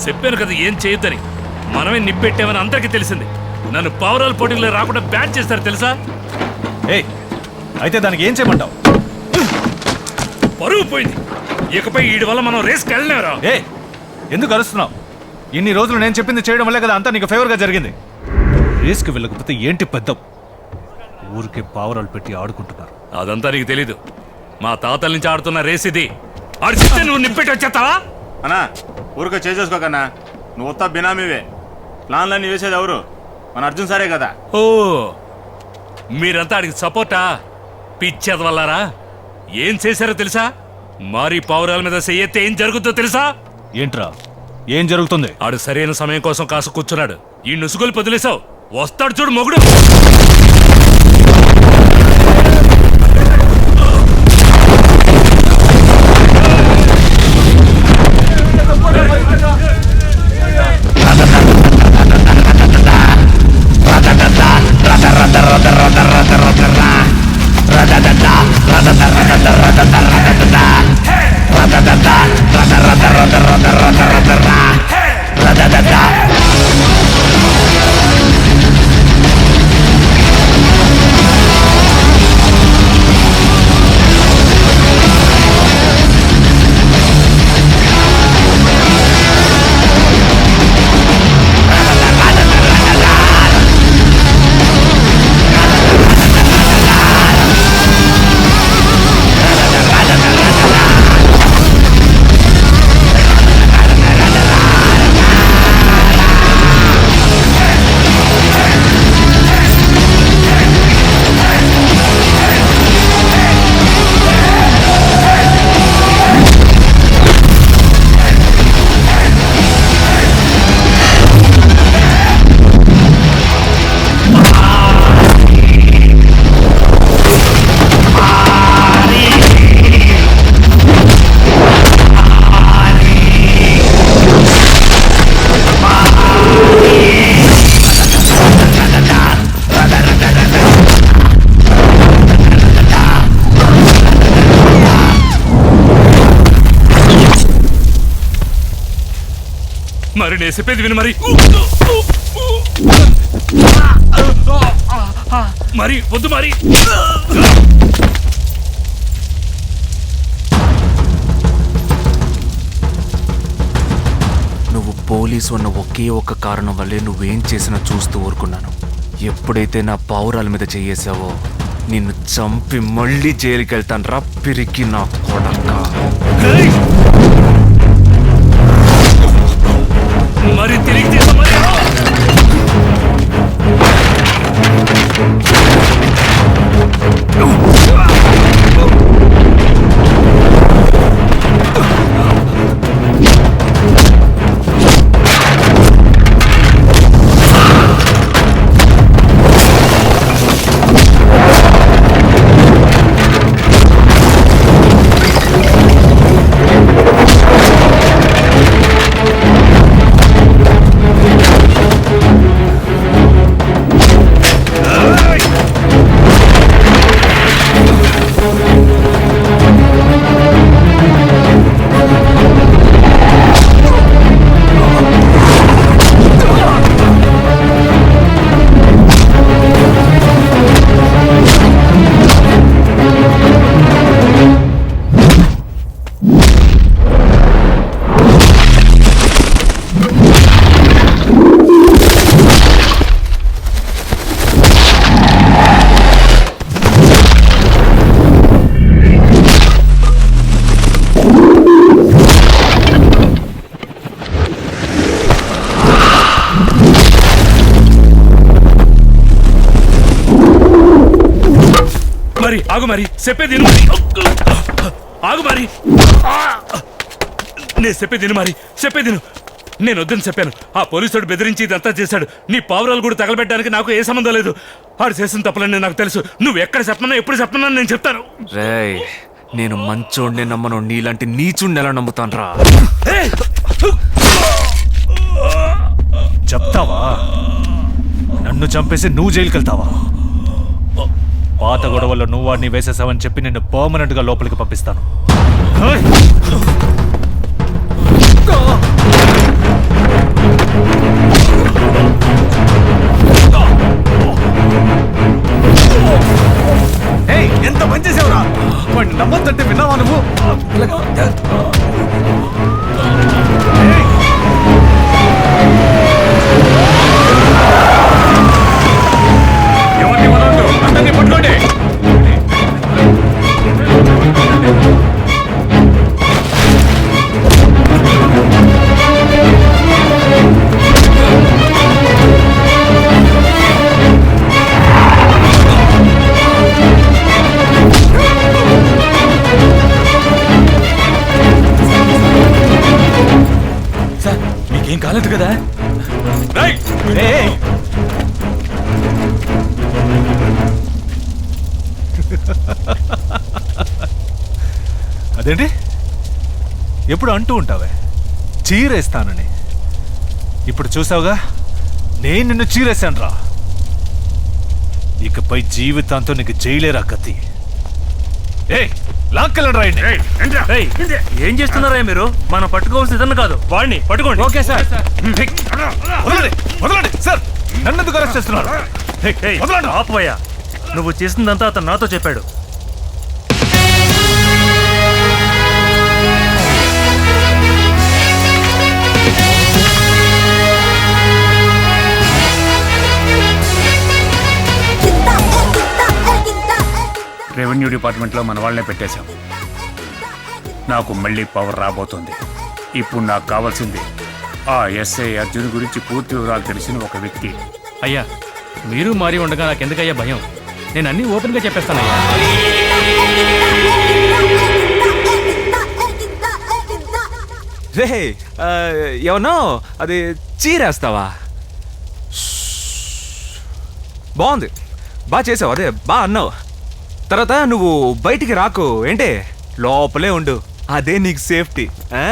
చెప్పాను కదా ఏం చేయొద్దని. మనమే నిప్పెట్టామని అందరికీ తెలిసింది. నన్ను పావురాల పోటీలో రాకుండా బ్యాన్ చేస్తారు తెలుసా? ఏయ్, అయితే దానికి ఏం చేయమంటావు? పరువు పోయింది. ఇకపై వీడి వల్ల మనం రేస్కి వెళ్ళినారా? ఏ ఎందుకు అరుస్తున్నావు? ఇన్ని రోజులు నేను చెప్పింది చేయడం వల్లే కదా అంతా నీకు ఫేవర్గా జరిగింది. రేస్కి వెళ్ళకపోతే ఏంటి పెద్ద ఊరికే పావురాలు పెట్టి ఆడుకుంటున్నారు. అదంతా నీకు తెలీదు. మా తాతల నుంచి ఆడుతున్న రేస్ ఇది. ఆడు చెప్తే నువ్వు నిప్పెట్టి వచ్చేస్తావా? అన్నా ఊరికే చేసుకోకన్నా, నువ్వు వస్తా బినామీవే. ప్లాన్లన్నీ వేసేది ఎవరు? మన అర్జున్ సారే కదా. ఓ, మీరంతా ఆడికి సపోర్టా? పిచ్చేది వల్లారా? ఏం చేశారో తెలుసా? మారి పావురాల మీద చెయ్యెత్తే ఏం జరుగుతుందో తెలుసా? ఏంట్రా ఏం జరుగుతుంది? ఆడు సరైన సమయం కోసం కాసు కూర్చున్నాడు. ఈ నుసుగులు పొదిలేసావు. వస్తాడు చూడు మొగుడు. మరి నేను చెప్పేది విను. మరి వద్దు మరి. నువ్వు పోలీసు అన్న ఒకే ఒక్క కారణం వల్లే నువ్వేం చేసినా చూస్తూ ఊరుకున్నాను. ఎప్పుడైతే నా పావురాల మీద చేయేసావో నిన్ను చంపి మళ్ళీ జైలుకి వెళ్తాను రా పిరికి నా కొడక. మరి తిరిగి తీసా మరి. మరి ఆగు మరి చెప్పేది ఆగు మరి. నేను చెప్పేది మరి చెప్పేది. నేను వద్దని చెప్పాను. ఆ పోలీసుడు బెదిరించి ఇదంతా చేశాడు. నీ పావురాలు కూడా తగలబెట్టడానికి నాకు ఏ సంబంధం లేదు. ఆడు చేసిన తప్పులని నాకు తెలుసు. నువ్వు ఎక్కడ చెప్పనా ఎప్పుడు చెప్పనా నేను చెప్తాను. రేయ్, నేను మంచోడ్నే నమ్మను, నీలాంటి నీచుండి ఎలా నమ్ముతాను రా? చెప్తావా? నన్ను చంపేసి నువ్వు జైలుకి వెళ్తావా? పాత గొడవల్లో నువ్వు వాడిని వేసేసావని చెప్పి నిన్ను పర్మనెంట్ గా లోపలికి పంపిస్తాను. ఎంత పని చేసావురా వాడిని నమ్మొద్దంటే విన్నావా నువ్వు ఏయ్! ఎవరిని వదలొద్దు, అందరినీ పట్టుకోండి. సార్ మీకేం కాలేదు కదా? ఏయ్! ఏయ్! అదేంటి ఎప్పుడు అంటూ ఉంటావే చీరేస్తానని. ఇప్పుడు చూసావుగా నేను నిన్ను చీరేశాను రా. ఇకపై జీవితాంతో నీకు జైలేరా కత్తి. ఏయ్ లాక్కెళ్ళండి రాయండి. ఏం చేస్తున్నారా మీరు? మనం పట్టుకోవాల్సిన ఇదన్న కాదు, వాడిని పట్టుకోండి. Okay sir. వదలండి వదలండి సార్, నన్ను ఎందుకు అరెస్ట్ చేస్తున్నారు? వదలండి. ఆపోయా, నువ్వు చేసిందంతా అతను నాతో చెప్పాడు. రెవెన్యూ డిపార్ట్మెంట్లో మన వాళ్ళనే పెట్టేశాం. నాకు మళ్ళీ పవర్ రాబోతుంది. ఇప్పుడు నాకు కావాల్సింది ఆ ఎస్ఐ అర్జున్ గురించి పూర్తి వివరాలు తెలిసిన ఒక వ్యక్తి. అయ్యా మీరు మారి ఉండగా నాకెందుకయ్యా భయం? నేను అన్నీ ఓపెన్గా చెప్పేస్తానయ్యా. రే ఏమన్నా అది చీరేస్తావా? బాగుంది, బాగా చేసావు, అదే బాగా అన్నావు. తర్వాత నువ్వు బయటికి రాకు ఏంటే, లోపలే ఉండు, అదే నీకు సేఫ్టీ. ఆ?